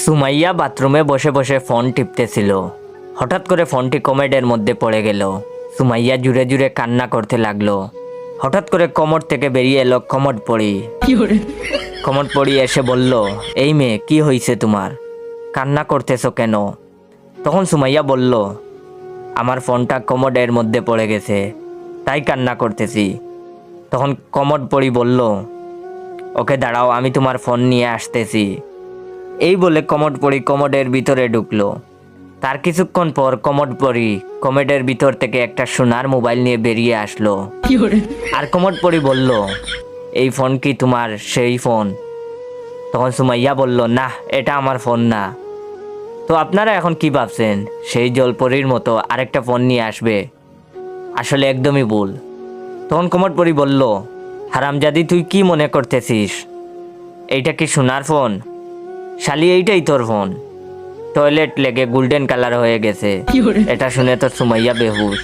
সুমাইয়া বাথরুমে বসে বসে ফোন টিপতেছিল। হঠাৎ করে ফোনটি কমেডের মধ্যে পড়ে গেল। সুমাইয়া জুড়ে জুড়ে কান্না করতে লাগলো। হঠাৎ করে কমর থেকে বেরিয়ে এলো কমর পড়ি। কমর পড়ি এসে বলল, এই মেয়ে কি হয়েছে তোমার, কান্না করতেছো কেন? তখন সুমাইয়া বলল, আমার ফোনটা কমোডের মধ্যে পড়ে গেছে, তাই কান্না করতেছি। তখন কমোড পড়ি বলল, ওকে দাঁড়াও, আমি তোমার ফোন নিয়ে আসতেছি। এই বলে কমোড পড়ি কমোডের ভিতরে ঢুকলো। তার কিছুক্ষণ পর কমোড পড়ি কমোডের ভিতর থেকে একটা সোনার মোবাইল নিয়ে বেরিয়ে আসলো। আর কমোড পড়ি বলল, এই ফোন কি তোমার সেই ফোন? তখন সুমাইয়া বলল, না, এটা আমার ফোন না। তো আপনারা এখন কি ভাবছেন, সেই জলপরীর মতো আরেকটা ফোন নিয়ে আসবে? আসলে একদমই ভুল। তখন কমোড পড়ি বলল, হারামজাদি, তুই কি মনে করতেছিস? এইটা কি সোনার ফোন? শালি, এইটাই তোর ফোন, টয়লেট লেগে গোল্ডেন কালার হয়ে গেছে। এটা শুনে তো সুমাইয়া বেহুশ।